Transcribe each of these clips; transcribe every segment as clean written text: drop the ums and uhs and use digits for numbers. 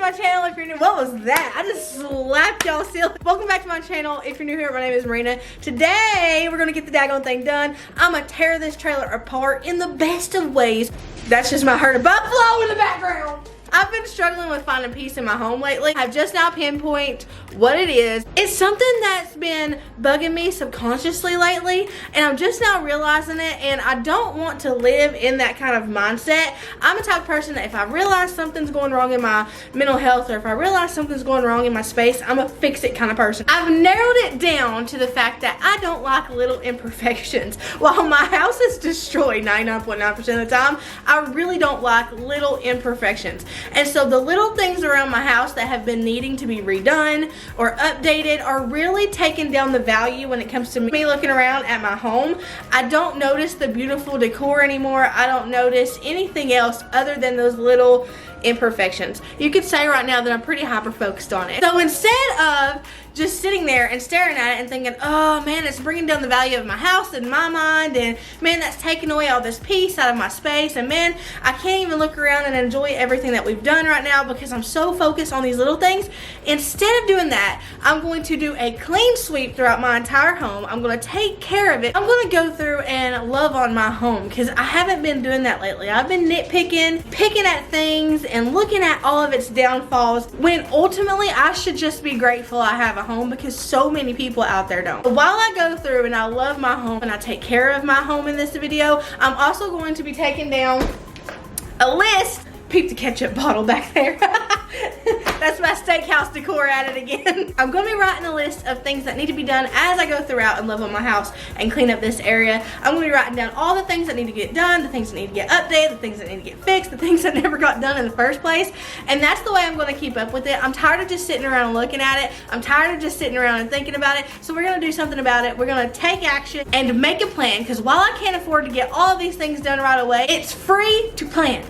my channel if you're new. What was that? I just slapped y'all silly. Welcome back to my channel. If you're new here, my name is Marina. Today, we're gonna get the daggone thing done. I'm gonna tear this trailer apart in the best of ways. That's just my herd of buffalo in the background. I've been struggling with finding peace in my home lately. I've just now pinpointed what it is. It's something that's been bugging me subconsciously lately, and I'm just now realizing it, and I don't want to live in that kind of mindset. I'm the type of person that if I realize something's going wrong in my mental health, or if I realize something's going wrong in my space, I'm a fix it kind of person. I've narrowed it down to the fact that I don't like little imperfections. While my house is destroyed 99.9% of the time, I really don't like little imperfections. And so the little things around my house that have been needing to be redone or updated are really taking down the value when it comes to me looking around at my home. I don't notice the beautiful decor anymore. I don't notice anything else other than those little imperfections. You could say right now that I'm pretty hyper focused on it. So instead of just sitting there and staring at it and thinking, oh man, it's bringing down the value of my house in my mind, and man, that's taking away all this peace out of my space, and man, I can't even look around and enjoy everything that we've done right now because I'm so focused on these little things. Instead of doing that, I'm going to do a clean sweep throughout my entire home. I'm going to take care of it. I'm going to go through and love on my home because I haven't been doing that lately. I've been nitpicking, picking at things, and looking at all of its downfalls when ultimately I should just be grateful I have a home because so many people out there don't. While I go through and I love my home and I take care of my home in this video, I'm also going to be taking down a list. Peep the ketchup bottle back there. That's my steakhouse decor at it again. I'm going to be writing a list of things that need to be done as I go throughout and love on my house and clean up this area. I'm going to be writing down all the things that need to get done, the things that need to get updated, the things that need to get fixed, the things that never got done in the first place. And that's the way I'm going to keep up with it. I'm tired of just sitting around and looking at it. I'm tired of just sitting around and thinking about it. So we're going to do something about it. We're going to take action and make a plan, because while I can't afford to get all of these things done right away, it's free to plan.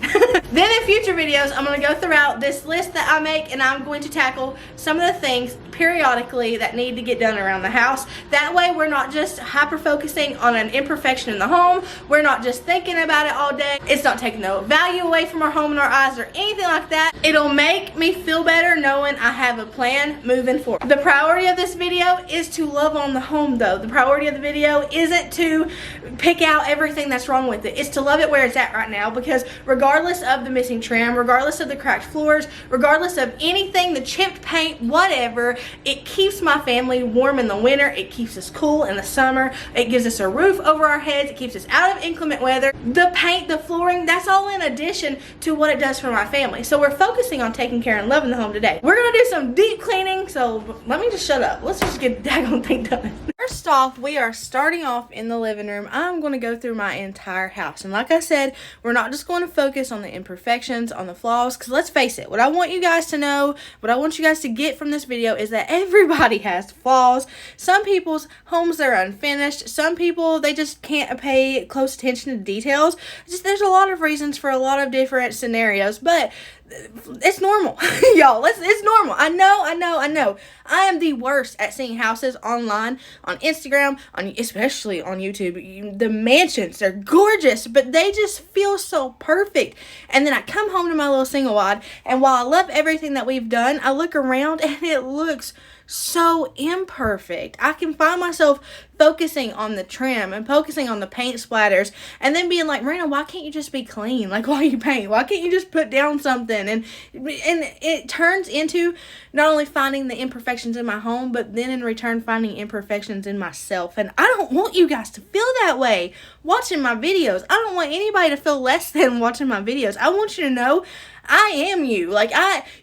Then in future videos, I'm going to go throughout this list that I make, and I'm going to tackle some of the things periodically that need to get done around the house. That way we're not just hyper focusing on an imperfection in the home. We're not just thinking about it all day. It's not taking no value away from our home and our eyes or anything like that. It'll make me feel better knowing I have a plan moving forward. The priority of this video is to love on the home though. The priority of the video isn't to pick out everything that's wrong with it. It's to love it where it's at right now, because regardless of the missing trim, regardless of the cracked floors, regardless of anything, the chipped paint, whatever, it keeps my family warm in the winter. It keeps us cool in the summer. It gives us a roof over our heads. It keeps us out of inclement weather. The paint, the flooring, that's all in addition to what it does for my family. So we're focusing on taking care and loving the home today. We're gonna do some deep cleaning, so let me just shut up. Let's just get the daggone thing done. First off, we are starting off in the living room. I'm going to go through my entire house. And like I said, we're not just going to focus on the imperfections, on the flaws, because let's face it, what I want you guys to know, what I want you guys to get from this video is that everybody has flaws. Some people's homes are unfinished. Some people, they just can't pay close attention to details. There's a lot of reasons for a lot of different scenarios, but it's normal. Y'all, it's normal. I know. I am the worst at seeing houses online, on Instagram, especially on YouTube. The mansions, they're gorgeous, but they just feel so perfect. And then I come home to my little single wide, and while I love everything that we've done, I look around and it looks so imperfect. I can find myself focusing on the trim and focusing on the paint splatters, and then being like, Marina, why can't you just be clean? Like, while you paint, why can't you just put down something? And it turns into not only finding the imperfections in my home, but then in return finding imperfections in myself. And I don't want you guys to feel that way watching my videos. I don't want anybody to feel less than watching my videos. I want you to know I am you. Like,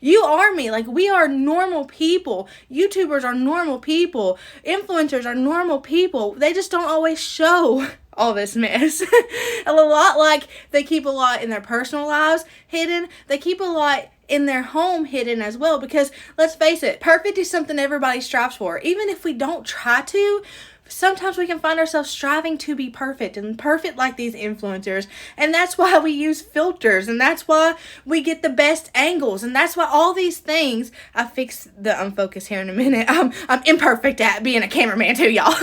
you are me. Like, we are normal people. YouTubers are normal people. Influencers are normal people. They just don't always show all this mess. A lot, like, they keep a lot in their personal lives hidden. They keep a lot in their home hidden as well, because let's face it, perfect is something everybody strives for. Even if we don't try to, sometimes we can find ourselves striving to be perfect and perfect like these influencers. And that's why we use filters, and that's why we get the best angles, and that's why all these things. I fix the unfocus here in a minute. I'm imperfect at being a cameraman too, y'all.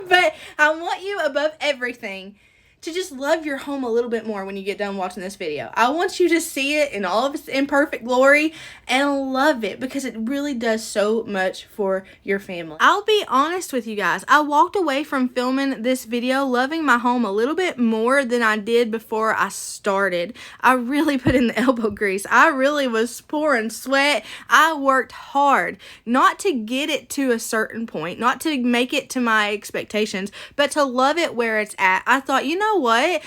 But I want you above everything to just love your home a little bit more when you get done watching this video. I want you to see it in all of its imperfect glory and love it, because it really does so much for your family. I'll be honest with you guys, I walked away from filming this video loving my home a little bit more than I did before I started. I really put in the elbow grease. I really was pouring sweat. I worked hard, not to get it to a certain point, not to make it to my expectations, but to love it where it's at. I thought, you know what?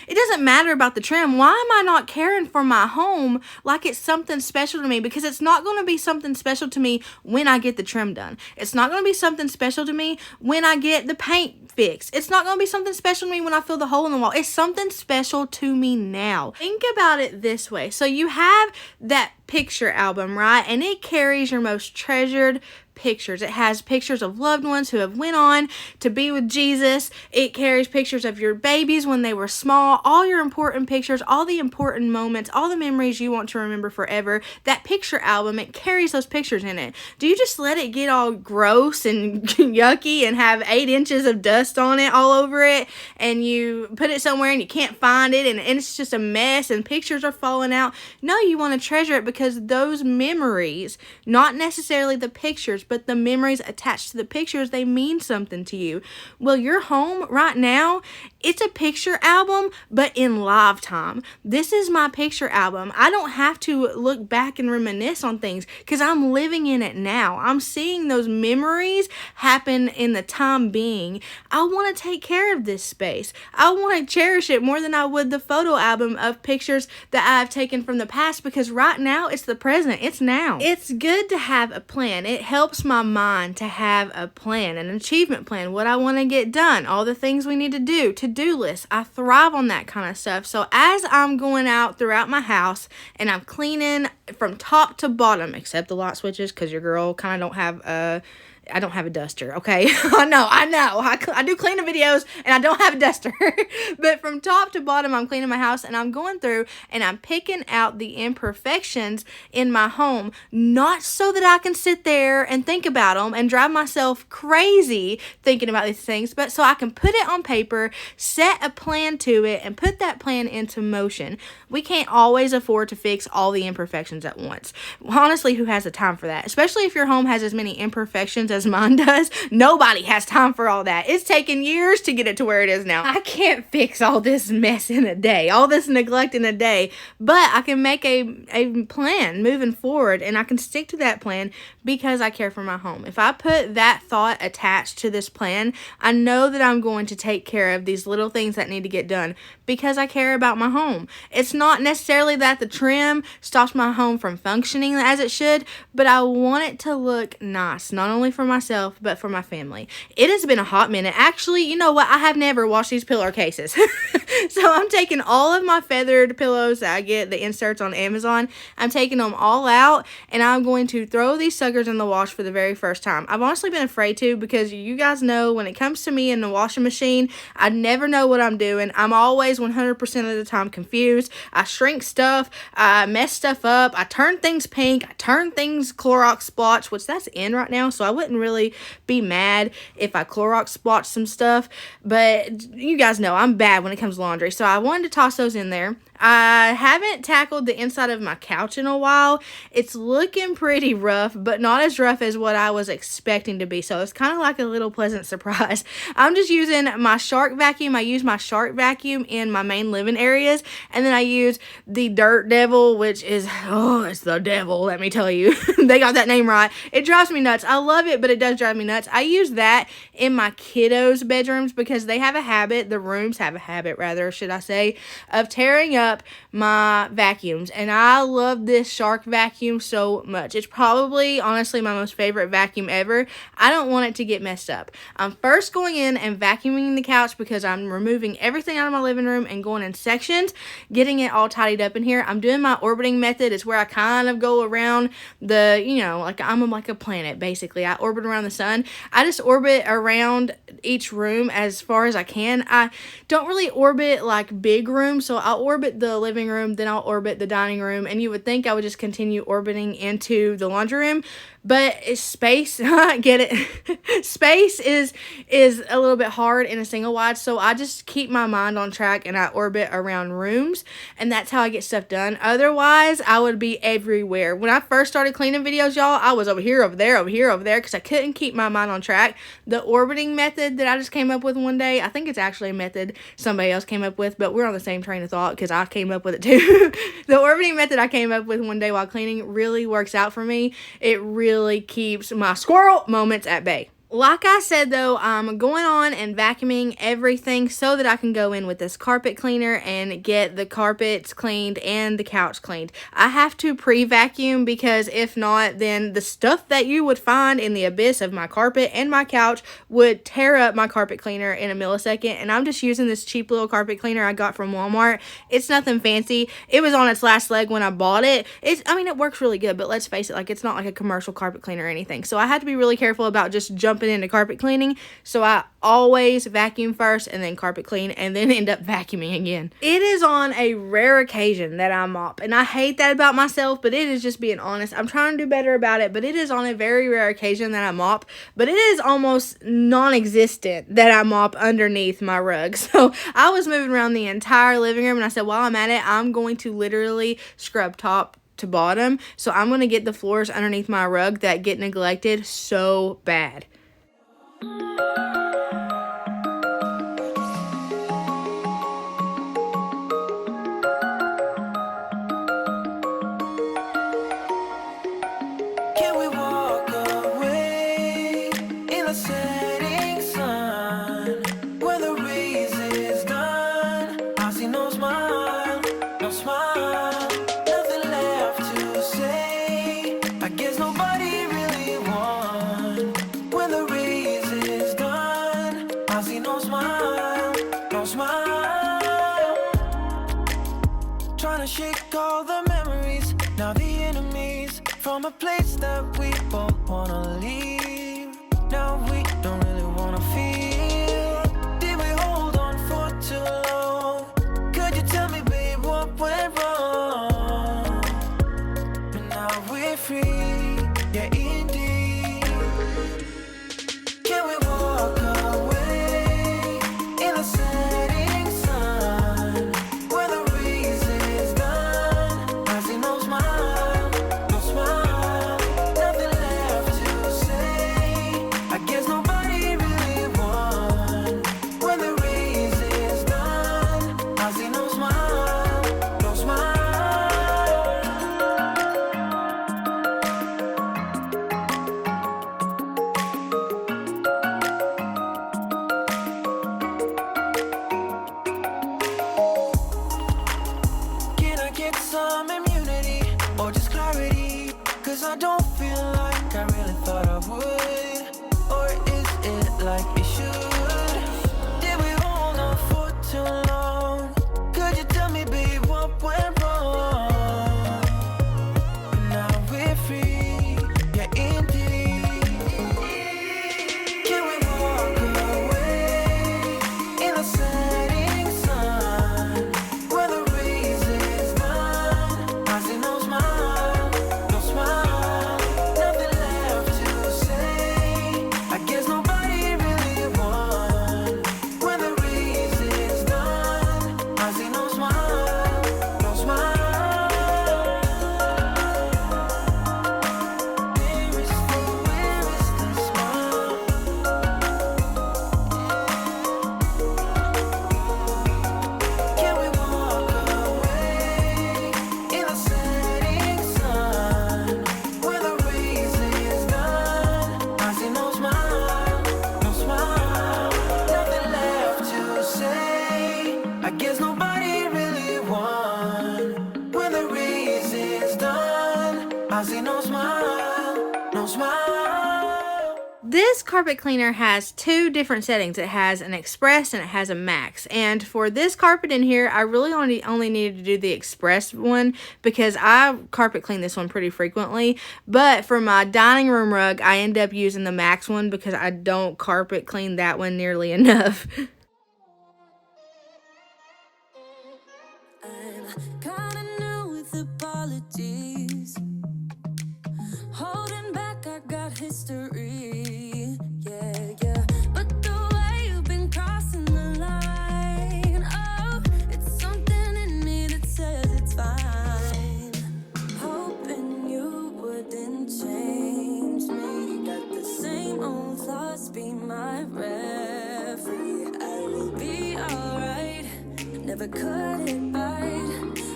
It doesn't matter about the trim. Why am I not caring for my home like it's something special to me? Because it's not going to be something special to me when I get the trim done. It's not going to be something special to me when I get the paint fixed. It's not going to be something special to me when I fill the hole in the wall. It's something special to me now. Think about it this way. So you have that picture album, right? And it carries your most treasured pictures. It has pictures of loved ones who have went on to be with Jesus. It carries pictures of your babies when they were small, all your important pictures, all the important moments, all the memories you want to remember forever. That picture album, it carries those pictures in it. Do you just let it get all gross and yucky and have 8 inches of dust on it all over it, and you put it somewhere and you can't find it, and it's just a mess and pictures are falling out? No, you want to treasure it, because those memories, not necessarily the pictures, but the memories attached to the pictures, they mean something to you. Well, your home right now, it's a picture album, but in live time. This is my picture album. I don't have to look back and reminisce on things, because I'm living in it now. I'm seeing those memories happen in the time being. I want to take care of this space. I want to cherish it more than I would the photo album of pictures that I've taken from the past, because right now it's the present. It's now. It's good to have a plan. It helps my mind to have a plan, an achievement plan, what I want to get done, all the things we need to do, to-do lists. I thrive on that kind of stuff. So as I'm going out throughout my house and I'm cleaning from top to bottom, except the light switches, because your girl kind of I don't have a duster, okay? I know. I do cleaning videos, and I don't have a duster. But from top to bottom, I'm cleaning my house, and I'm going through, and I'm picking out the imperfections in my home, not so that I can sit there and think about them and drive myself crazy thinking about these things, but so I can put it on paper, set a plan to it, and put that plan into motion. We can't always afford to fix all the imperfections at once. Honestly, who has the time for that? Especially if your home has as many imperfections as mine does. Nobody has time for all that. It's taken years to get it to where it is now. I can't fix all this mess in a day, all this neglect in a day, but I can make a plan moving forward, and I can stick to that plan because I care for my home. If I put that thought attached to this plan, I know that I'm going to take care of these little things that need to get done because I care about my home. It's not necessarily that the trim stops my home from functioning as it should, but I want it to look nice, not only for myself, but for my family. It has been a hot minute. Actually, you know what? I have never washed these pillowcases. So I'm taking all of my feathered pillows that I get, the inserts on Amazon, I'm taking them all out, and I'm going to throw these suckers in the wash for the very first time. I've honestly been afraid to, because you guys know when it comes to me in the washing machine, I never know what I'm doing. I'm always 100% of the time confused. I shrink stuff, I mess stuff up, I turn things pink, I turn things Clorox splotch, which that's in right now, so I wouldn't really be mad if I Clorox splotch some stuff, but you guys know I'm bad when it comes to laundry, so I wanted to toss those in there. I haven't tackled the inside of my couch in a while. It's looking pretty rough, but not as rough as what I was expecting to be. So it's kind of like a little pleasant surprise. I'm just using my Shark vacuum. I use my Shark vacuum in my main living areas. And then I use the Dirt Devil, which is, it's the devil, let me tell you. They got that name right. It drives me nuts. I love it, but it does drive me nuts. I use that in my kiddos' bedrooms because they have a habit, the rooms have a habit rather, should I say, of tearing up my vacuums, and I love this Shark vacuum so much. It's probably honestly my most favorite vacuum ever. I don't want it to get messed up. I'm first going in and vacuuming the couch because I'm removing everything out of my living room and going in sections, getting it all tidied up in here. I'm doing my orbiting method. It's where I kind of go around the, like I'm like a planet basically. I orbit orbit around the sun. I just orbit around each room as far as I can. I don't really orbit like big rooms, so I'll orbit the living room, then I'll orbit the dining room, and you would think I would just continue orbiting into the laundry room, but it's space. Get it? Space is a little bit hard in a single wide, so I just keep my mind on track and I orbit around rooms, and that's how I get stuff done. Otherwise, I would be everywhere. When I first started cleaning videos, y'all, I was over here, over there, over here, over there, because I couldn't keep my mind on track. The orbiting method that I just came up with one day, I think it's actually a method somebody else came up with, but we're on the same train of thought because I came up with it too. The orbiting method I came up with one day while cleaning really works out for me. It really keeps my squirrel moments at bay. Like I said, though, I'm going on and vacuuming everything so that I can go in with this carpet cleaner and get the carpets cleaned and the couch cleaned. I have to pre-vacuum because if not, then the stuff that you would find in the abyss of my carpet and my couch would tear up my carpet cleaner in a millisecond. And I'm just using this cheap little carpet cleaner I got from Walmart. It's nothing fancy. It was on its last leg when I bought it. I mean, it works really good, but let's face it, like, it's not like a commercial carpet cleaner or anything. So I had to be really careful about just jumping into carpet cleaning, so I always vacuum first and then carpet clean and then end up vacuuming again. It is on a rare occasion that I mop, and I hate that about myself, but it is just being honest. I'm trying to do better about it, but it is on a very rare occasion that I mop, but it is almost non-existent that I mop underneath my rug. So I was moving around the entire living room, and I said, while I'm at it, I'm going to literally scrub top to bottom. So I'm going to get the floors underneath my rug that get neglected so bad. Can we walk away in the setting sun? When the race is done, I see no smile, no smile, nothing left to say. I guess nobody really won. When the race is done, I see no smile, no smile. Trying to shake all the memories, now the enemies, from a place that we both wanna leave. Now we don't really wanna feel. Did we hold on for too long? Could you tell me, babe, what went wrong? But now we're free, yeah, indeed. Can we walk away in the setting sun? When the race is done, I see no smile, no smile, nothing left to say. I guess nobody really won. When the race is done, I see no smile, no smile. Can I get some immunity or just clarity? Cause I don't feel like I really thought I would. Or is it like it should? Did we hold on for too long? Could you tell me, babe, what went wrong? Now we're free, yeah, indeed. Can we walk away in the setting sun? When the race is done, I see no smile, no smile, nothing left to say. I guess nobody really won. When the race is done, I see no smile, no smile. Where is the smile? Can we walk away in the setting sun? When the race is done, I see no smile, no smile, nothing left to say. I guess nobody really won. When the race is done, I see no smile, no smile. this carpet cleaner has two different settings. It has an express and it has a max. And for this carpet in here, I really only needed to do the express one because I carpet clean this one pretty frequently. But for my dining room rug, I end up using the max one because I don't carpet clean that one nearly enough. Apologies. Holding back, I got history. Yeah. But the way you've been crossing the line, oh, it's something in me that says it's fine. Hoping you wouldn't change me. Got the same old thoughts, be my referee. I will be alright. Never cut it bite.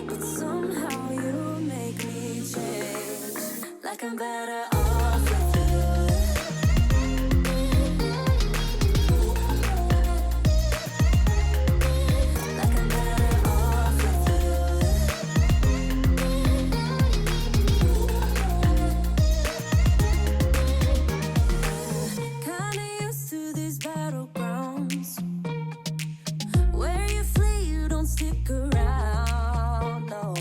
But somehow you make me change. Like I'm better off with you. Like I'm better off with you. Kinda used to these battlegrounds where you flee, you don't stick around, no.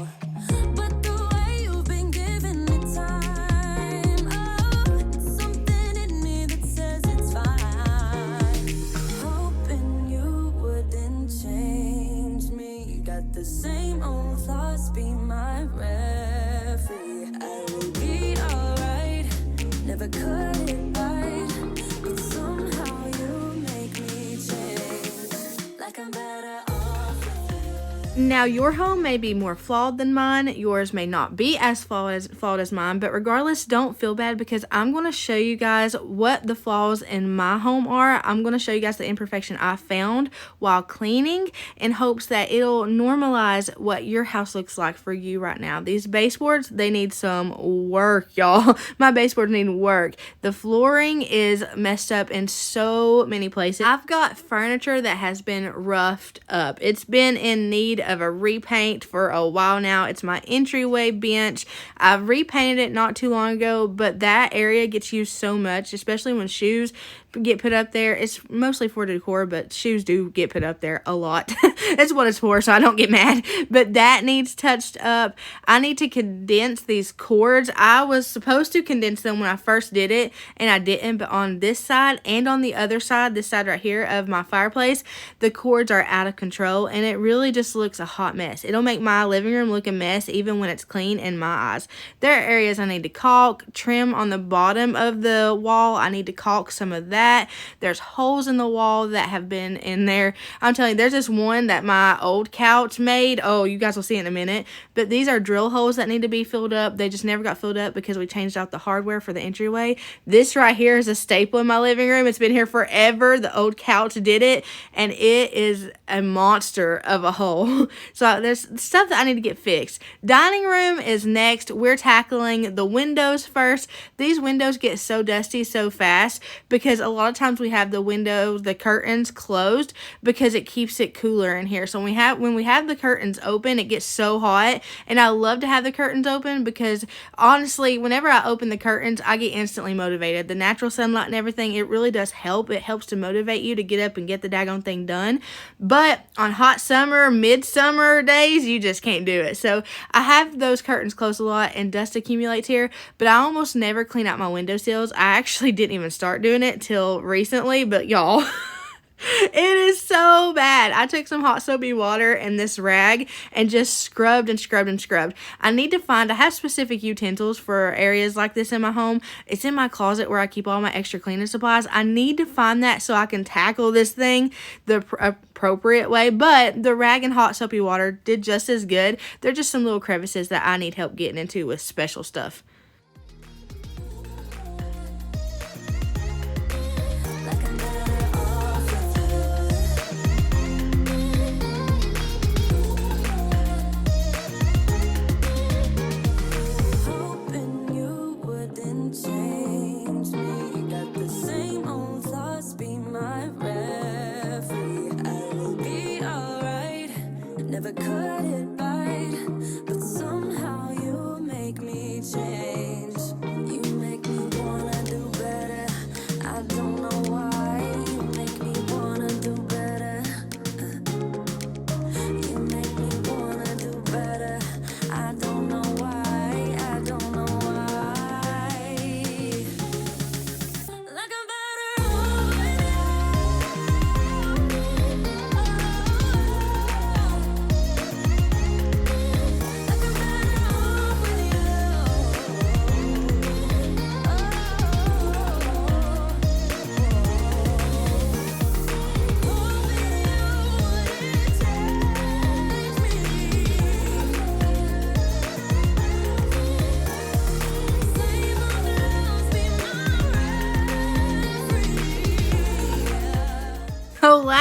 But the way you've been giving me time, oh, it's something in me that says it's fine. Hoping you wouldn't change me. Got the same old thoughts, be my referee. I will be alright, never cut it right. But somehow you make me change. Like I'm better off with you. Now, your home may be more flawed than mine. Yours may not be as flawed as mine. But regardless, don't feel bad because I'm going to show you guys what the flaws in my home are. I'm going to show you guys the imperfection I found while cleaning in hopes that it'll normalize what your house looks like for you right now. These baseboards, they need some work, y'all. My baseboards need work. The flooring is messed up in so many places. I've got furniture that has been roughed up. It's been in need of a repaint for a while now. It's my entryway bench. I've repainted it not too long ago, but that area gets used so much, especially when shoes get put up there. It's mostly for decor, but shoes do get put up there a lot. That's what it's for, so I don't get mad. But that needs touched up. I need to condense these cords. I was supposed to condense them when I first did it, and I didn't. But on this side and on the other side, this side right here of my fireplace, the cords are out of control, and it really just looks a hot mess. It'll make my living room look a mess even when it's clean in my eyes. There are areas I need to caulk, trim on the bottom of the wall. I need to caulk some of that. There's holes in the wall that have been in there. I'm telling you, there's this one that my old couch made. Oh, you guys will see it in a minute. But these are drill holes that need to be filled up. They just never got filled up because we changed out the hardware for the entryway. This right here is a staple in my living room. It's been here forever. The old couch did it, and it is a monster of a hole. So there's stuff that I need to get fixed. Dining room is next. We're tackling the windows first. These windows get so dusty so fast because a lot of times we have the windows, the curtains closed because it keeps it cooler in here. So when we have the curtains open, it gets so hot, and I love to have the curtains open because honestly, whenever I open the curtains, I get instantly motivated. The natural sunlight and everything, it really does help. It helps to motivate you to get up and get the daggone thing done. But on hot summer, midsummer days, you just can't do it. So I have those curtains closed a lot and dust accumulates here, but I almost never clean out my windowsills. I actually didn't even start doing it till recently, but y'all, it is so bad. I took some hot soapy water and this rag and just scrubbed and scrubbed and scrubbed. I have specific utensils for areas like this in my home. It's in my closet where I keep all my extra cleaning supplies. I need to find that so I can tackle this thing the appropriate way, but the rag and hot soapy water did just as good. They're just some little crevices that I need help getting into with special stuff. Change me, got the same old thoughts, be my referee. I will be alright, never cut it right, but somehow you make me change.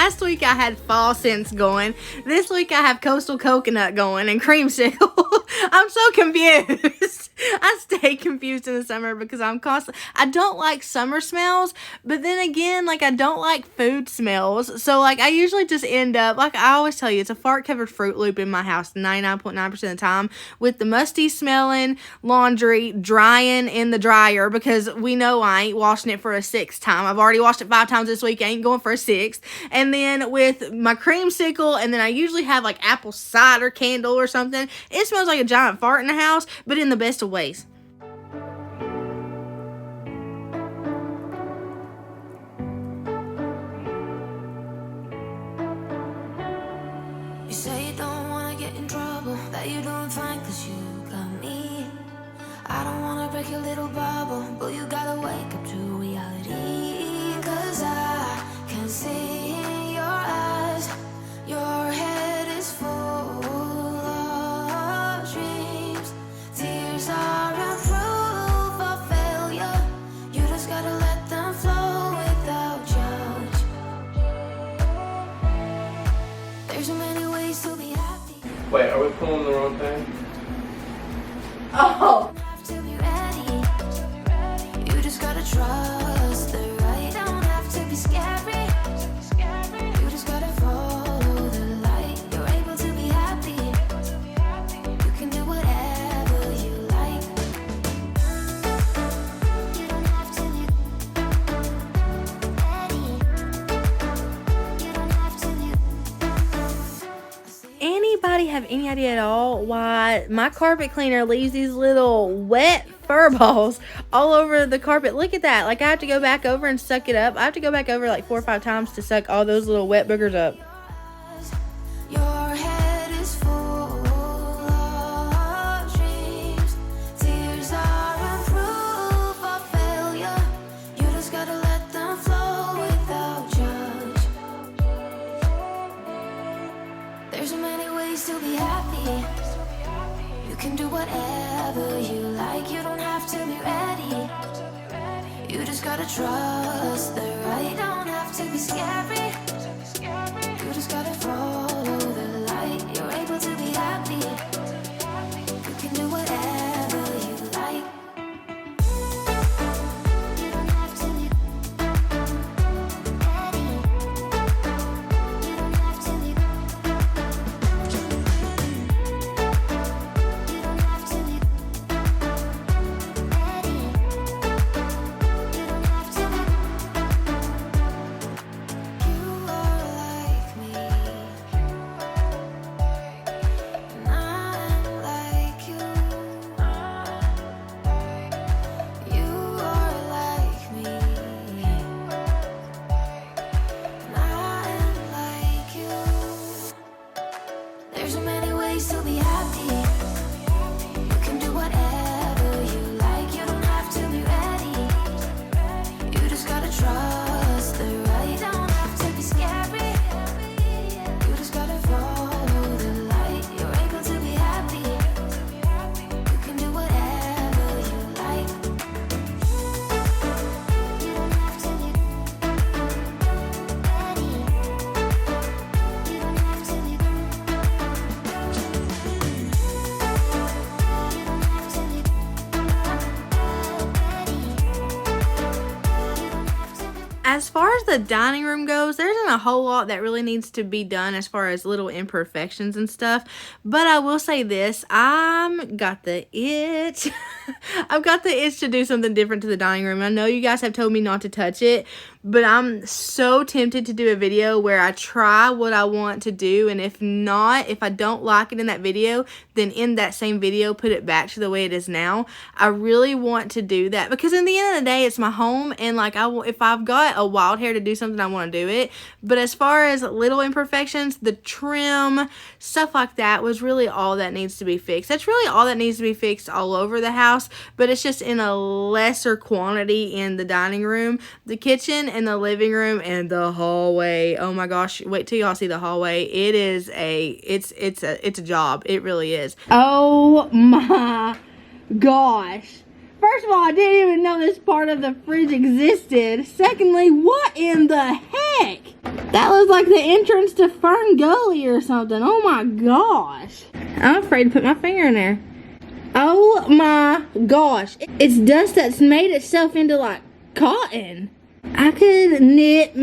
Last week I had fall scents going. This week I have coastal coconut going and creamsicle. I'm so confused. I stay confused in the summer because I don't like summer smells, but then again, like, I don't like food smells. So, like, I usually just end up, like I always tell you, it's a fart-covered Fruit Loop in my house 99.9% of the time, with the musty smelling laundry drying in the dryer, because we know I ain't washing it for a sixth time. I've already washed it 5 times this week. I ain't going for a sixth. And then with my creamsicle, and then I usually have like apple cider candle or something. It smells like a giant fart in the house, but in the best of ways. You say you don't wanna get in trouble, that you doing fine cause you got me. I don't wanna break your little bubble, but you gotta wake up to reality. Cause I can see in your eyes, your head is full of dreams. Tears are a proof of failure, you just gotta let them flow without judge. There's so many ways to be happy. Wait, are we pulling the wrong thing? Oh. Have to be ready. You just gotta trust the right. Don't have to be scary. You just gotta follow the light. You're able to be happy. You can do whatever you like. You don't have to be ready. You don't have to be. Anybody have any idea at all why my carpet cleaner leaves these little wet fur balls all over the carpet? Look at that. Like, I have to go back over and suck it up. I have to go back over like 4 or 5 times to suck all those little wet boogers up. Your head is full of dreams. Tears are a proof of failure. You just gotta let them flow without judge. There's so many ways to be happy. You can do whatever you like. You don't have to be ready. You just gotta trust the right. Don't have to be scary. You just gotta follow the light. You're able to be happy. You can do whatever you like. You don't have to be ready. You don't have to be. You don't have to be ready. You don't have to be. You are like me, and I'm like you. You are like me, and I'm like you. There's so many ways to be happy. You can do whatever you like. You don't have to be ready. You just gotta trust the right. Don't have to be scary. You just gotta follow the light. You're able to be happy. You can do whatever you like. You don't have to be ready. You don't have to be. You don't have to be ready. As far as the dining room goes, there isn't a whole lot that really needs to be done as far as little imperfections and stuff. But I will say this, I've got the itch. I've got the itch to do something different to the dining room. I know you guys have told me not to touch it, but I'm so tempted to do a video where I try what I want to do, and if not, if I don't like it in that video, then in that same video put it back to the way it is now. I really want to do that because in the end of the day, it's my home, and like if I've got a wild hair to do something, I want to do it. But as far as little imperfections, the trim, stuff like that was really all that needs to be fixed. That's really all that needs to be fixed all over the house, but it's just in a lesser quantity in the dining room, the kitchen, and the living room, and the hallway. Oh my gosh, wait till y'all see the hallway. It is it's a job. It really is. Oh my gosh. First of all, I didn't even know this part of the fridge existed. Secondly, what in the heck? That was like the entrance to Fern Gully or something. Oh my gosh. I'm afraid to put my finger in there. Oh my gosh. It's dust that's made itself into like cotton. I could legit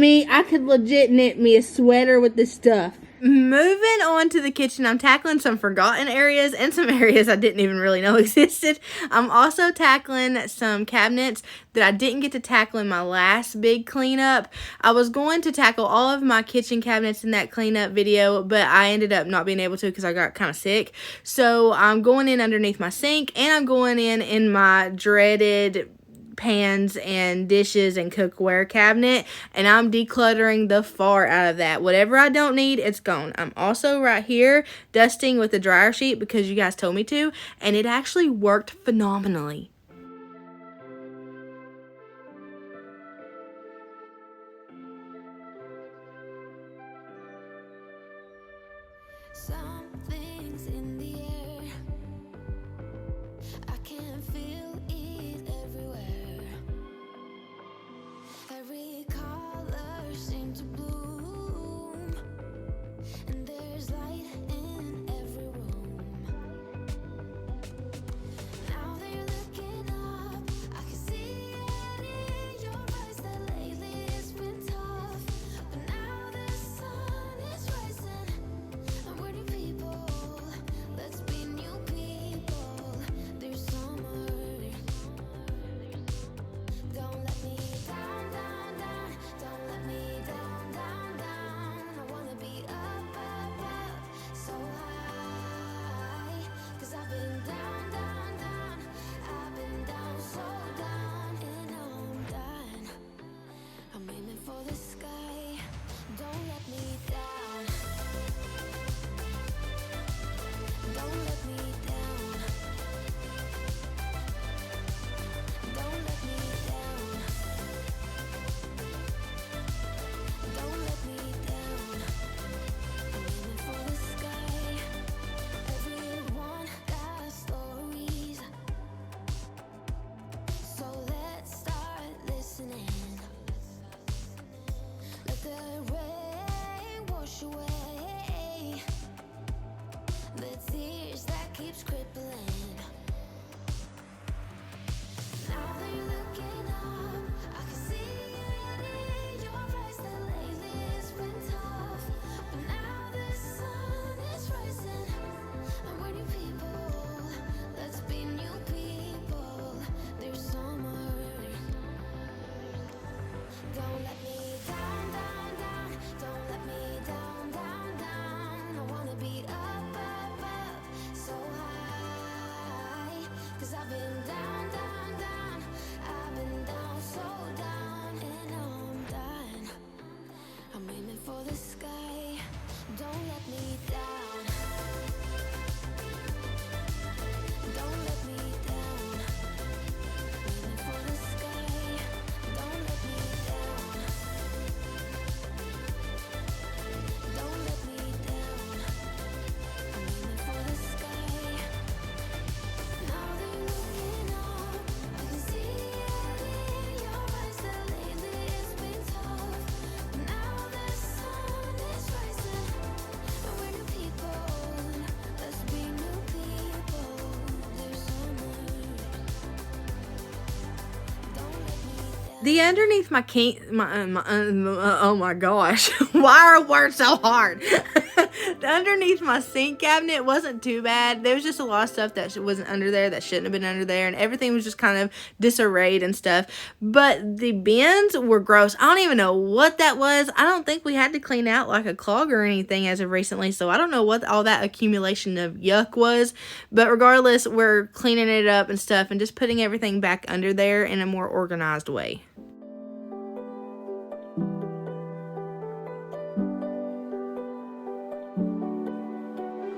knit me a sweater with this stuff. Moving on to the kitchen, I'm tackling some forgotten areas and some areas I didn't even really know existed. I'm also tackling some cabinets that I didn't get to tackle in my last big cleanup. I was going to tackle all of my kitchen cabinets in that cleanup video, but I ended up not being able to because I got kind of sick. So I'm going in underneath my sink, and I'm going in my dreaded pans and dishes and cookware cabinet, and I'm decluttering the far out of that. Whatever I don't need, it's gone. I'm also right here dusting with the dryer sheet because you guys told me to, and it actually worked phenomenally. Something's in the air. I can feel it everywhere. Every color seems to bloom, and there's light in every room. Now they're looking up. I can see it in your eyes that lately it's been tough. But now the sun is rising, and we're new people. Let's be new people. There's summer. Don't let me down, down, down. Don't let me down, down, down. I wanna be up, up, up, so high. 'Cause I've been down, down, down. I've been down, so down, and now I'm done. I'm aiming for the sky. Don't let me down. Don't let me down. Don't let me down. Don't let me down. I'm aiming for the sky. Everyone got stories, so let's start listening. Let the rain wash away the tears that keeps crippling. Now they're looking up. I can see it in your eyes that lately it's been tough. But now the sun is rising, and we're new people. Let's be new people. There's summer. Don't let me down, down, down. Don't let me down, down, down. I wanna be up, up, up, so high. 'Cause I've been down, down, down. I've been down, so down, and now I'm done. I'm aiming for the sky. Don't let me down. Don't let me down. Aiming for the sky. Don't let me down. Don't let me down. I'm aiming for the sky. Now they're looking up. I can see it in your eyes that lately it's been tough. Now the sun is rising, and we're new people. Let's be new people. There's summer. Don't let me down. The underneath oh my gosh, why are words so hard? The underneath my sink cabinet wasn't too bad. There was just a lot of stuff that wasn't under there that shouldn't have been under there, and everything was just kind of disarrayed and stuff. But the bins were gross. I don't even know what that was. I don't think we had to clean out like a clog or anything as of recently, so I don't know what all that accumulation of yuck was. But regardless, we're cleaning it up and stuff and just putting everything back under there in a more organized way.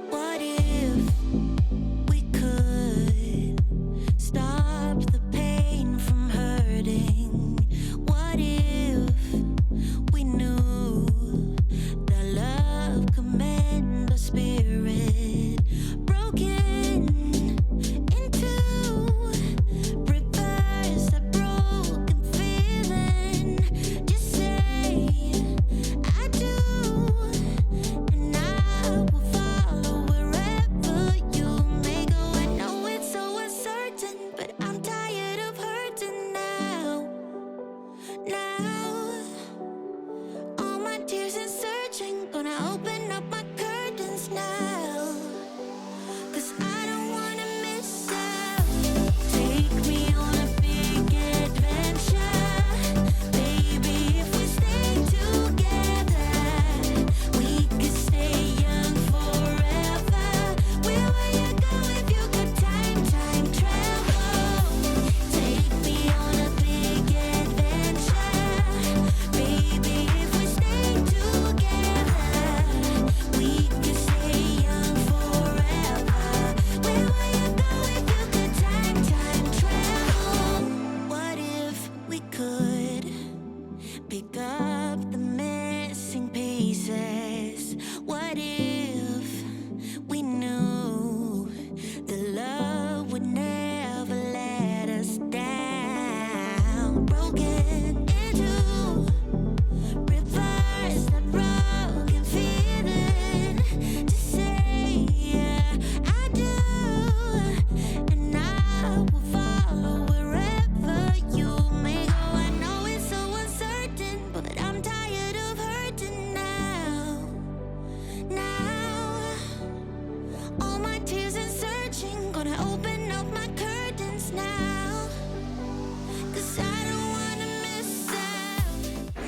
What if we could stop the pain from hurting? What if we knew that love could mend our spirit? Broken into reverse a broken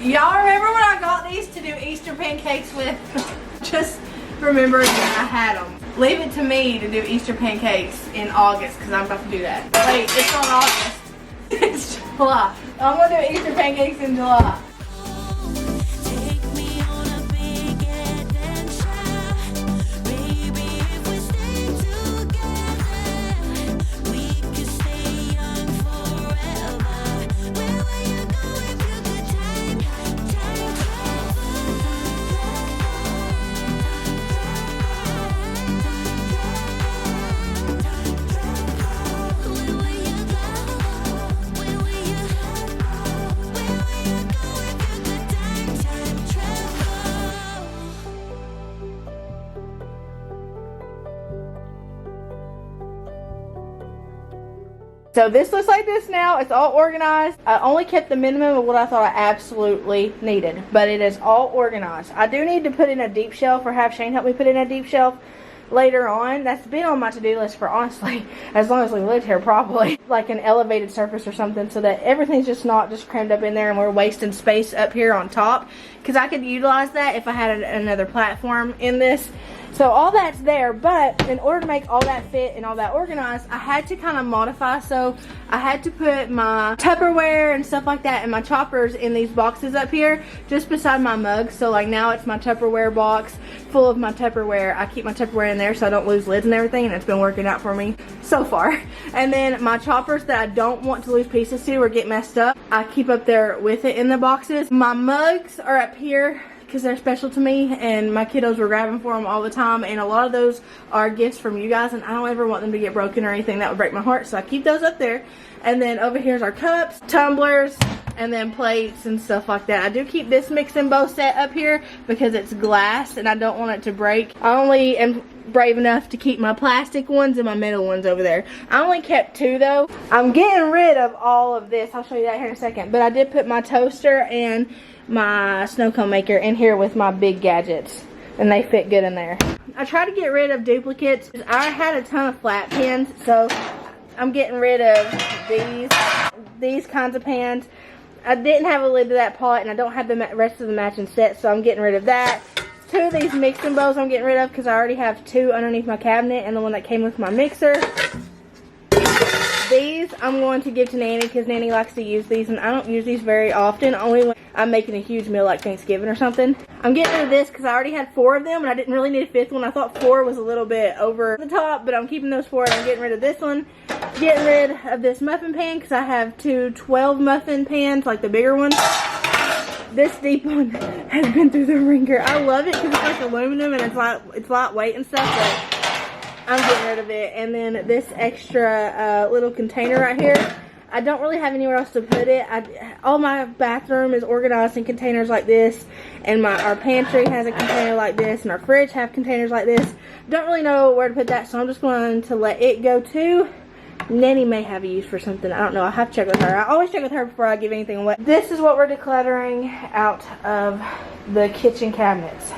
Y'all remember when I got these to do Easter pancakes with? Just remember that I had them. Leave it to me to do Easter pancakes in August because I'm about to do that. Wait, it's not August. It's July. I'm going to do Easter pancakes in July. Take me on a big adventure. Baby, if we stay together, we could stay young forever. Where will you go if you could time travel? Where will you go? Where will you So this looks like this now. It's all organized. I only kept the minimum of what I thought I absolutely needed, but it is all organized. I do need to put in a deep shelf, or have Shane help me put in a deep shelf later on. That's been on my to-do list for, honestly, as long as we lived here, probably. Like an elevated surface or something, so that everything's just not just crammed up in there and we're wasting space up here on top. Because I could utilize that if I had another platform in this. So all that's there, but in order to make all that fit and all that organized, I had to kind of modify. So I had to put my Tupperware and stuff like that and my choppers in these boxes up here, just beside my mugs. So like now it's my Tupperware box full of my Tupperware. I keep my Tupperware in there so I don't lose lids and everything, and it's been working out for me so far. And then my choppers that I don't want to lose pieces to or get messed up, I keep up there with it in the boxes. My mugs are up here because they're special to me, and my kiddos were grabbing for them all the time, and a lot of those are gifts from you guys, and I don't ever want them to get broken or anything. That would break my heart, so I keep those up there. And then over here's our cups, tumblers, and then plates and stuff like that. I do keep this mix and bowl set up here because it's glass and I don't want it to break. I only am brave enough to keep my plastic ones and my metal ones over there. I only kept 2 though. I'm getting rid of all of this. I'll show you that here in a second. But I did put my toaster and my snow cone maker in here with my big gadgets, and they fit good in there. I try to get rid of duplicates. I had a ton of flat pans, so I'm getting rid of these kinds of pans. I didn't have a lid to that pot, and I don't have the rest of the matching set, so I'm getting rid of that. 2 of these mixing bowls I'm getting rid of because I already have 2 underneath my cabinet and the one that came with my mixer. These I'm going to give to Nanny because Nanny likes to use these, and I don't use these very often, only when I'm making a huge meal like Thanksgiving or something. I'm getting rid of this because I already had 4 of them and I didn't really need a 5th one. I thought 4 was a little bit over the top, but I'm keeping those 4 and I'm getting rid of this one. Getting rid of this muffin pan because I have 2 12 muffin pans, like the bigger one. This deep one has been through the ringer. I love it because it's like aluminum and it's lightweight and stuff, but I'm getting rid of it. And then this extra little container right here, I don't really have anywhere else to put it. All my bathroom is organized in containers like this, and our pantry has a container like this, and our fridge have containers like this. Don't really know where to put that, so I'm just going to let it go too. Nanny may have a use for something. I don't know. I have to check with her. I always check with her before I give anything away. This is what we're decluttering out of the kitchen cabinets.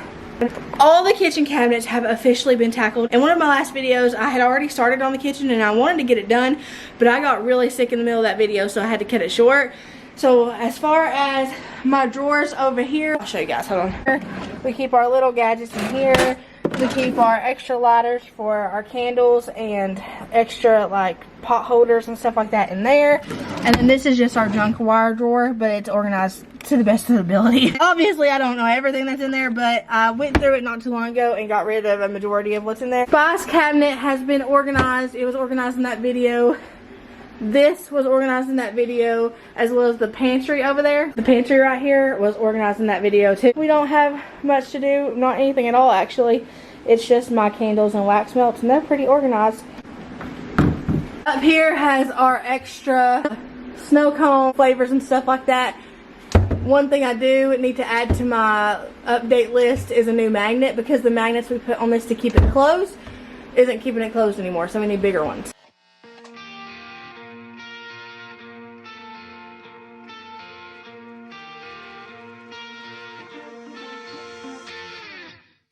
All the kitchen cabinets have officially been tackled. In one of my last videos, I had already started on the kitchen and I wanted to get it done, but I got really sick in the middle of that video, so I had to cut it short. So as far as my drawers over here, I'll show you guys. Hold on. We keep our little gadgets in here. We keep our extra lighters for our candles and extra like pot holders and stuff like that in there. And then this is just our junk wire drawer, but it's organized to the best of the ability. Obviously, I don't know everything that's in there, but I went through it not too long ago and got rid of a majority of what's in there. Spice cabinet has been organized. It was organized in that video. This was organized in that video, as well as the pantry over there. The pantry right here was organized in that video too. We don't have much to do, not anything at all actually. It's just my candles and wax melts, and they're pretty organized. Up here has our extra snow cone flavors and stuff like that. One thing I do need to add to my update list is a new magnet, because the magnets we put on this to keep it closed isn't keeping it closed anymore, so we need bigger ones.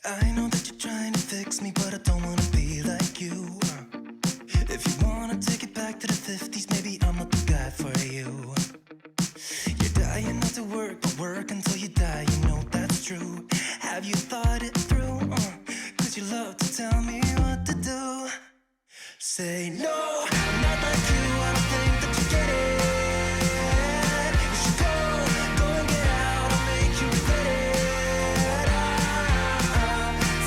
I know that you're trying to fix me, but I don't wanna be like you. If you wanna take it back to the 50s, maybe I'm not the guy for you. You're dying not to work, but work until Say no, I'm not like you, I don't think that you get it. You should go and get out, I'll make you regret it.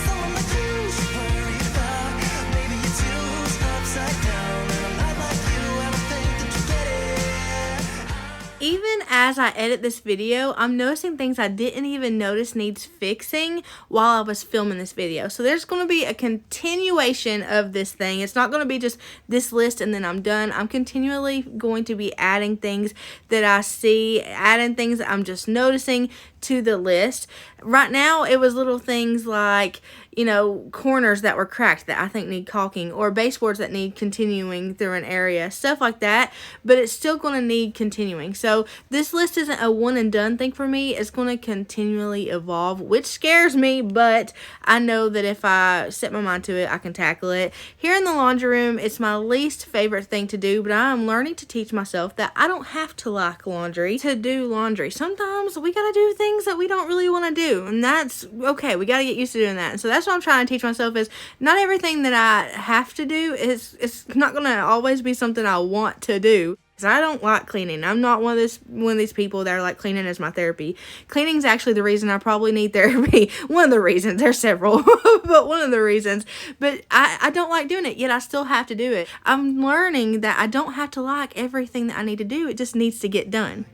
Someone like you should worry about. Maybe it's you's upside down, and I'm not like you, I don't think that you get it. Even as I edit this video, I'm noticing things I didn't even notice needs fixing while I was filming this video. So there's going to be a continuation of this thing. It's not going to be just this list and then I'm done. I'm continually going to be adding things that I see, adding things that I'm just noticing to the list. Right now, it was little things like, you know, corners that were cracked that I think need caulking, or baseboards that need continuing through an area, stuff like that, but it's still going to need continuing. So this list isn't a one and done thing for me. It's going to continually evolve, which scares me, but I know that if I set my mind to it, I can tackle it. Here in the laundry room, it's my least favorite thing to do, but I am learning to teach myself that I don't have to like laundry to do laundry. Sometimes we got to do things that we don't really want to do, and that's okay. We got to get used to doing that. And so that's what I'm trying to teach myself, is not everything that I have to do is, it's not going to always be something I want to do. I don't like cleaning. I'm not one of these people that are like, cleaning is my therapy. Cleaning is actually the reason I probably need therapy. One of the reasons. There's several, but one of the reasons. But I don't like doing it, yet I still have to do it. I'm learning that I don't have to like everything that I need to do. It just needs to get done.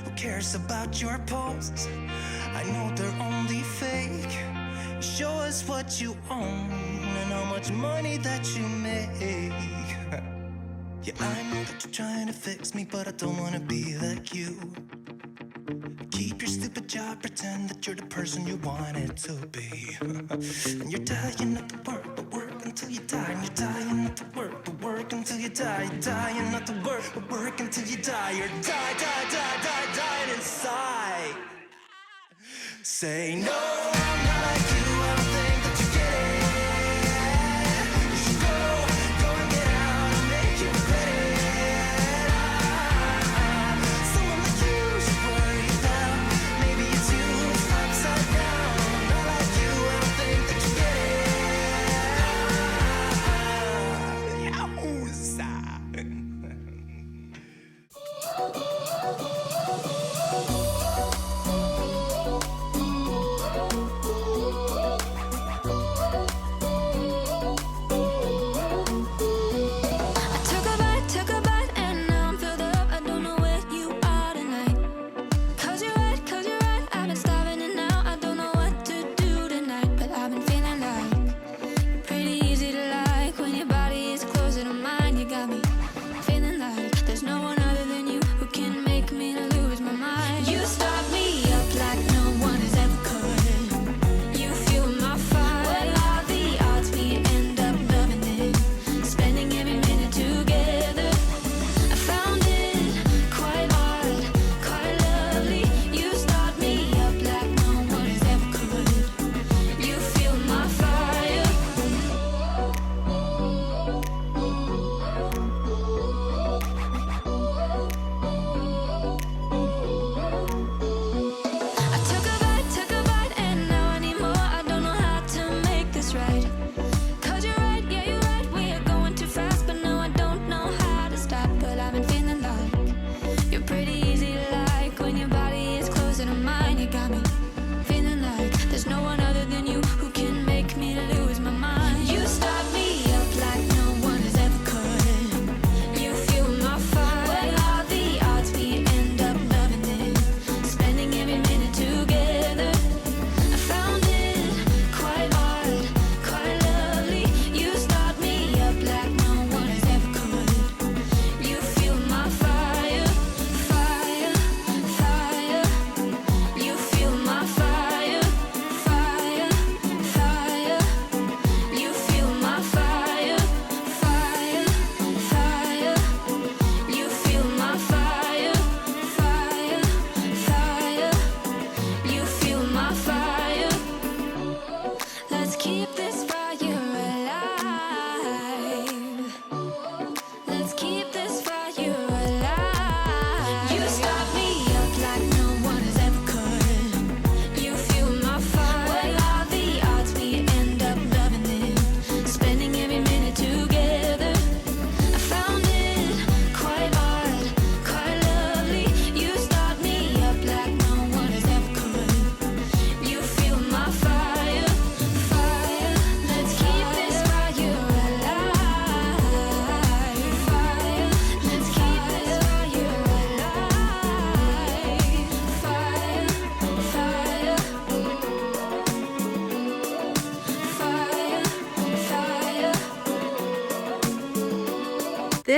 Who cares about your posts? I know they're only fake. Show us what you own and how much money that you make. Yeah, I know that you're trying to fix me, but I don't wanna be like you. Keep your stupid job, pretend that you're the person you wanted to be. And you're dying not to work, but work until you die. And you're dying not to work, but work until you die. You're dying not to work, but work until you die. You're dying inside. Say no, I'm not like you, I don't think that you get it. You should go and get out and make you regret it. Someone like you should worry about. Maybe it's you who's upside down. I'm not like you, I don't think that you get it. Yowza.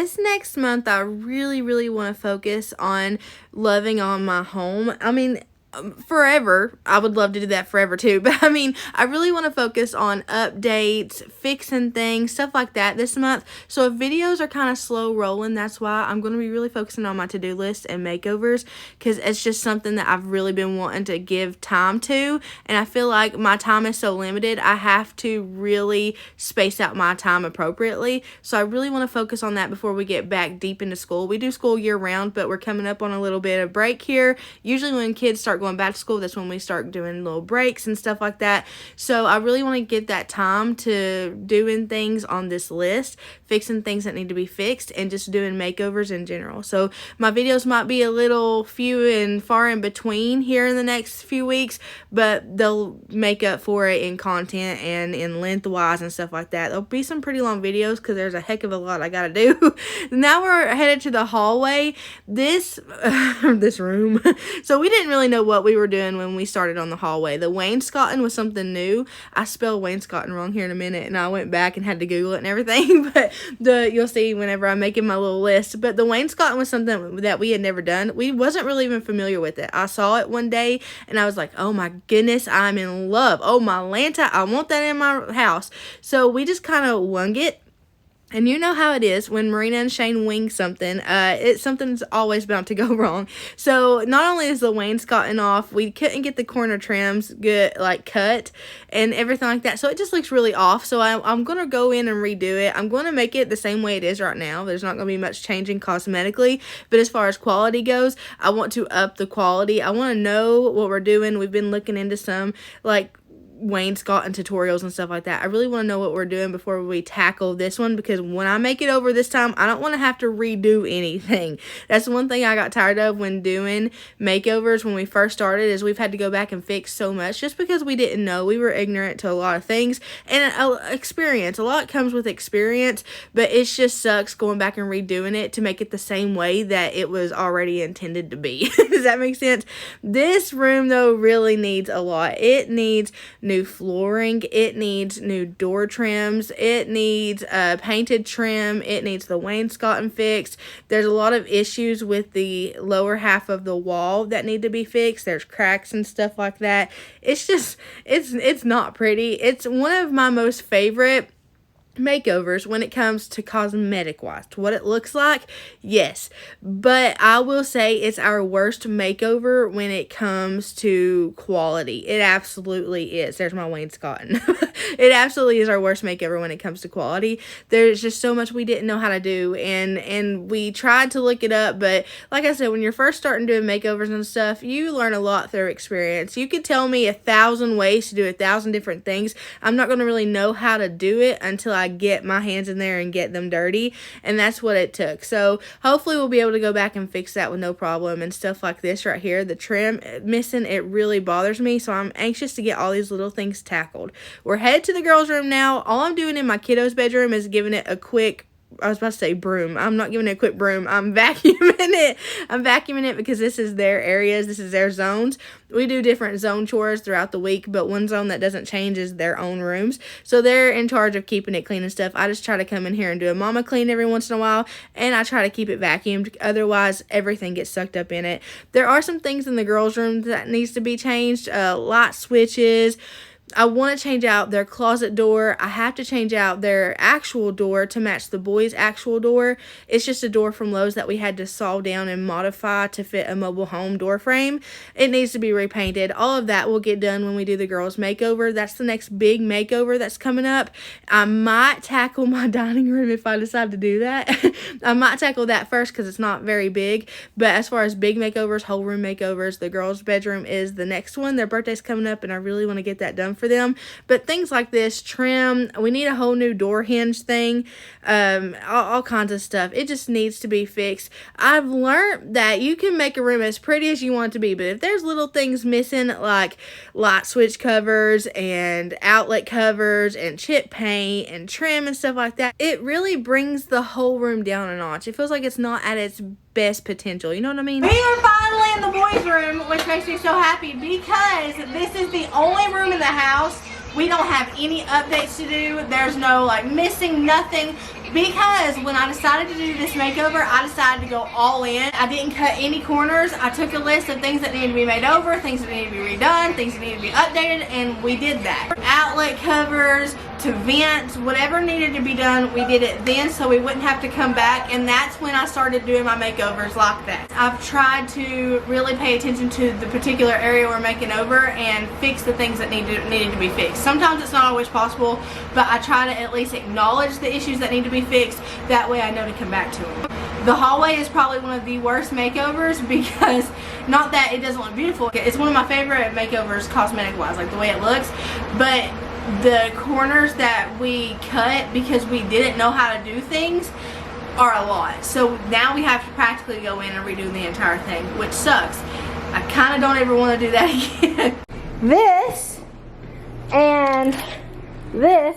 this next month, I really want to focus on loving on my home. I mean, forever. I would love to do that forever too. But I mean, I really want to focus on updates, fixing things, stuff like that this month. So if videos are kind of slow rolling, that's why I'm going to be really focusing on my to-do list and makeovers, because it's just something that I've really been wanting to give time to. And I feel like my time is so limited, I have to really space out my time appropriately. So I really want to focus on that before we get back deep into school. We do school year round, but we're coming up on a little bit of break here. Usually when kids start going back to school, that's when we start doing little breaks and stuff like that. So I really want to get that time to doing things on this list, fixing things that need to be fixed, and just doing makeovers in general. So my videos might be a little few and far in between here in the next few weeks, but they'll make up for it in content and in lengthwise and stuff like that. There'll be some pretty long videos because there's a heck of a lot I gotta do. Now we're headed to the hallway. This room. So we didn't really know what we were doing when we started on the hallway. The wainscoting was something new. I spelled wainscoting wrong here in a minute, and I went back and had to Google it and everything. But you'll see whenever I'm making my little list. But the wainscoting was something that we had never done. We wasn't really even familiar with it. I saw it one day, and I was like, oh my goodness, I'm in love. Oh my Lanta, I want that in my house. So we just kind of wung it. And you know how it is when Merina and Shane wing something, something's always bound to go wrong. So not only is the wainscoting off, we couldn't get the corner trims good, like cut and everything like that. So it just looks really off. So I'm going to go in and redo it. I'm going to make it the same way it is right now. There's not going to be much changing cosmetically. But as far as quality goes, I want to up the quality. I want to know what we're doing. We've been looking into some like wainscoting tutorials and stuff like that. I really want to know what we're doing before we tackle this one, because when I make it over this time, I don't want to have to redo anything. That's one thing I got tired of when doing makeovers when we first started, is we've had to go back and fix so much just because we didn't know. We were ignorant to a lot of things, and experience. A lot comes with experience, but it just sucks going back and redoing it to make it the same way that it was already intended to be. Does that make sense? This room though really needs a lot. It needs new flooring, it needs new door trims, it needs painted trim, it needs the wainscoting fixed. There's a lot of issues with the lower half of the wall that need to be fixed. There's cracks and stuff like that. It's just, it's not pretty. It's one of my most favorite makeovers when it comes to cosmetic wise, to what it looks like, yes, but I will say it's our worst makeover when it comes to quality. It absolutely is. There's my wainscoting. It absolutely is our worst makeover when it comes to quality. There's just so much we didn't know how to do, and we tried to look it up, but like I said, when you're first starting doing makeovers and stuff, you learn a lot through experience. You could tell me 1,000 ways to do 1,000 different things. I'm not going to really know how to do it until I get my hands in there and get them dirty, and that's what it took. So hopefully we'll be able to go back and fix that with no problem. And stuff like this right here, the trim missing, it really bothers me, so I'm anxious to get all these little things tackled. We're headed to the girls' room now. All I'm doing in my kiddos' bedroom is giving it a quick, I was about to say broom. I'm not giving it a quick broom. I'm vacuuming it. I'm vacuuming it because this is their areas. This is their zones. We do different zone chores throughout the week, but one zone that doesn't change is their own rooms. So they're in charge of keeping it clean and stuff. I just try to come in here and do a mama clean every once in a while, and I try to keep it vacuumed. Otherwise, everything gets sucked up in it. There are some things in the girls' room that needs to be changed. Light switches. I want to change out their closet door. I have to change out their actual door to match the boys' actual door. It's just a door from Lowe's that we had to saw down and modify to fit a mobile home door frame. It needs to be repainted. All of that will get done when we do the girls' makeover. That's the next big makeover that's coming up. I might tackle my dining room if I decide to do that. I might tackle that first because it's not very big. But as far as big makeovers, whole room makeovers, the girls' bedroom is the next one. Their birthday's coming up, and I really want to get that done for them. But things like this, trim, we need a whole new door hinge thing, all kinds of stuff. It just needs to be fixed. I've learned that you can make a room as pretty as you want it to be, but if there's little things missing like light switch covers and outlet covers and chip paint and trim and stuff like that, it really brings the whole room down a notch. It feels like it's not at its best potential. You know what I mean? We are finally in the boys' room, which makes me so happy because this is the only room in the house. We don't have any updates to do. There's no like missing nothing. Because when I decided to do this makeover, I decided to go all in. I didn't cut any corners. I took a list of things that needed to be made over, things that needed to be redone, things that needed to be updated, and we did that. Outlet covers to vents, whatever needed to be done, we did it then so we wouldn't have to come back, and that's when I started doing my makeovers like that. I've tried to really pay attention to the particular area we're making over and fix the things that needed to be fixed. Sometimes it's not always possible, but I try to at least acknowledge the issues that need to be fixed. That way I know to come back to them. The hallway is probably one of the worst makeovers because, not that it doesn't look beautiful, it's one of my favorite makeovers cosmetic wise, like the way it looks, but the corners that we cut because we didn't know how to do things are a lot. So now we have to practically go in and redo the entire thing, which sucks. I kind of don't ever want to do that again. This and this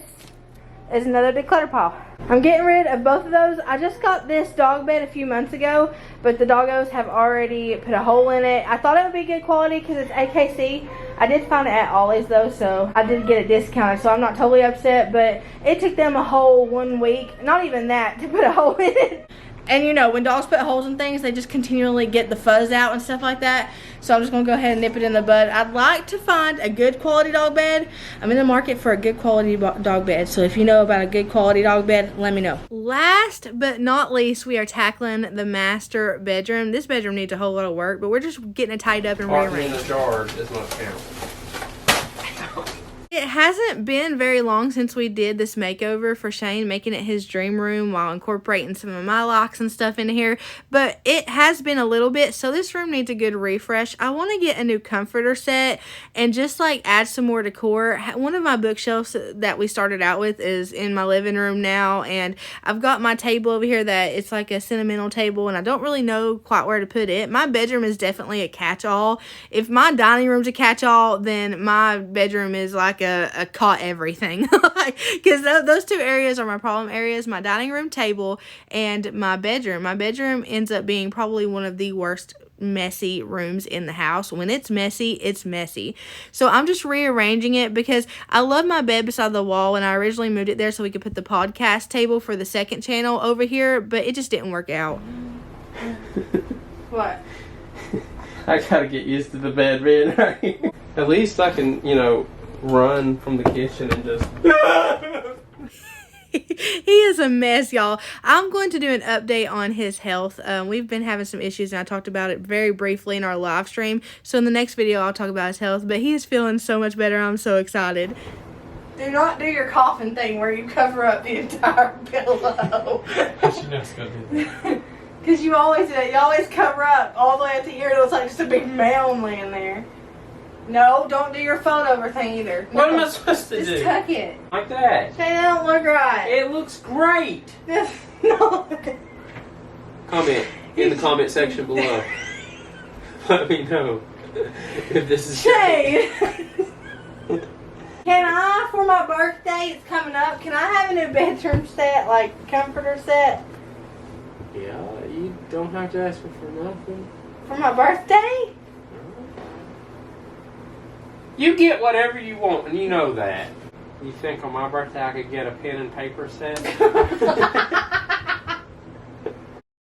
is another declutter pile. I'm getting rid of both of those. I just got this dog bed a few months ago, but the doggos have already put a hole in it. I thought it would be good quality because it's AKC. I did find it at Ollie's though, so I did get it discounted, so I'm not totally upset, but it took them a whole 1 week, not even that, to put a hole in it. And you know, when dogs put holes in things, they just continually get the fuzz out and stuff like that. So I'm just going to go ahead and nip it in the bud. I'd like to find a good quality dog bed. I'm in the market for a good quality dog bed. So if you know about a good quality dog bed, let me know. Last but not least, we are tackling the master bedroom. This bedroom needs a whole lot of work, but we're just getting it tied up and Parking in rearranged. the jar does not count. It hasn't been very long since we did this makeover for Shane, making it his dream room while incorporating some of my locks and stuff into here. But it has been a little bit, so this room needs a good refresh. I want to get a new comforter set and just like add some more decor. One of my bookshelves that we started out with is in my living room now, and I've got my table over here that it's like a sentimental table, and I don't really know quite where to put it. My bedroom is definitely a catch-all. If my dining room's a catch-all, then my bedroom is like a caught everything, because those two areas are my problem areas, my dining room table and my bedroom. My bedroom ends up being probably one of the worst messy rooms in the house. When it's messy, it's messy. So I'm just rearranging it because I love my bed beside the wall, and I originally moved it there so we could put the podcast table for the second channel over here, but it just didn't work out. What? I gotta get used to the bed being right here. At least I can, you know, run from the kitchen and just He is a mess, y'all. I'm going to do an update on his health. We've been having some issues, and I talked about it very briefly in our live stream. So in the next video, I'll talk about his health. But he is feeling so much better. I'm so excited. Do not do your coffin thing where you cover up the entire pillow. I should know it's gonna do that. Because you always do that. You always cover up all the way at the ear. It looks like just a big mound laying there. No, don't do your fold over thing either. No, What am I supposed to just do? tuck it. Like that. Shane, that don't look right. It looks great. No. Comment in the comment section below. Let me know if this is Shane. Can I, for my birthday, it's coming up, can I have a new bedroom set, like comforter set? Yeah, you don't have to ask me for nothing. For my birthday? You get whatever you want, and you know that. You think on my birthday I could get a pen and paper set?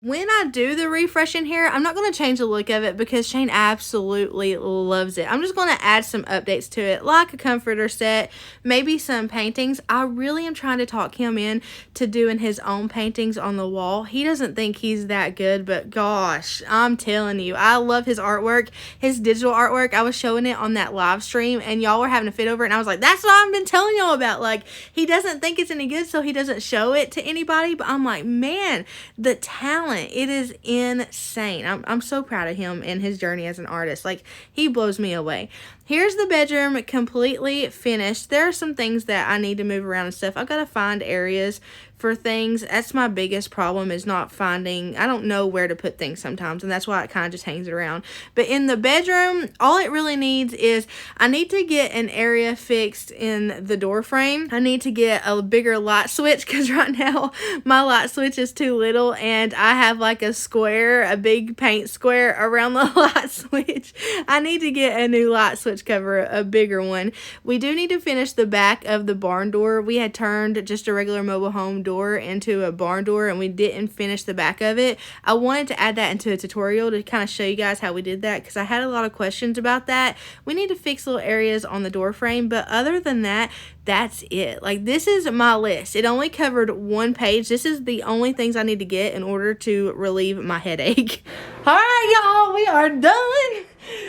When I do the refresh in here, I'm not going to change the look of it because Shane absolutely loves it. I'm just going to add some updates to it, like a comforter set, maybe some paintings. I really am trying to talk him in to doing his own paintings on the wall. He doesn't think he's that good, but gosh, I'm telling you, I love his artwork, his digital artwork. I was showing it on that live stream, and y'all were having a fit over it, and I was like, that's what I've been telling y'all about. Like, he doesn't think it's any good, so he doesn't show it to anybody, but I'm like, man, the talent. It is insane. I'm so proud of him and his journey as an artist. Like, he blows me away. Here's the bedroom completely finished. There are some things that I need to move around and stuff. I've got to find areas for things. That's my biggest problem, is not finding. I don't know where to put things sometimes, and that's why it kind of just hangs it around. But in the bedroom, all it really needs is I need to get an area fixed in the door frame. I need to get a bigger light switch because right now my light switch is too little, and I have like a square, a big paint square around the light switch. I need to get a new light switch cover, a bigger one. We do need to finish the back of the barn door. We had turned just a regular mobile home door door into a barn door and we didn't finish the back of it. I wanted to add that into a tutorial to kind of show you guys how we did that because I had a lot of questions about that. We need to fix little areas on the door frame, but other than that, that's it. Like, this is my list. It only covered one page. This is the only things I need to get in order to relieve my headache. All right, y'all, we are done.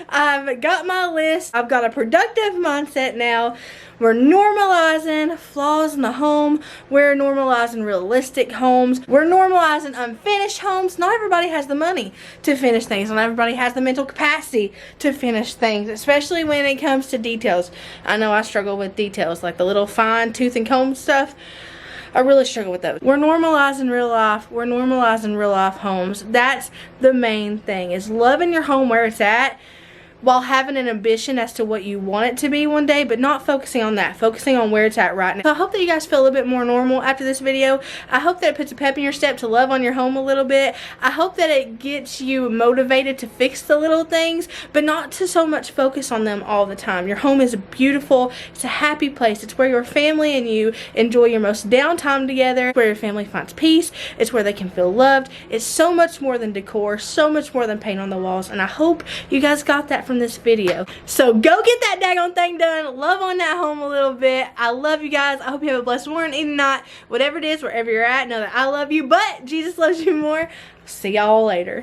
I've got my list. I've got a productive mindset now. We're normalizing flaws in the home. We're normalizing realistic homes. We're normalizing unfinished homes. Not everybody has the money to finish things. Not everybody has the mental capacity to finish things, especially when it comes to details. I know I struggle with details, like the little fine tooth and comb stuff. I really struggle with those. We're normalizing real life. We're normalizing real life homes. That's the main thing, is loving your home where it's at, while having an ambition as to what you want it to be one day, but not focusing on that, focusing on where it's at right now. So I hope that you guys feel a little bit more normal after this video. I hope that it puts a pep in your step to love on your home a little bit. I hope that it gets you motivated to fix the little things, but not to so much focus on them all the time. Your home is beautiful. It's a happy place. It's where your family and you enjoy your most downtime together. It's where your family finds peace. It's where they can feel loved. It's so much more than decor, so much more than paint on the walls, and I hope you guys got that from this video. So go get that daggone thing done. Love on that home a little bit. I love you guys. I hope you have a blessed morning. Even not, whatever it is, wherever you're at, know that I love you, but Jesus loves you more. See y'all later.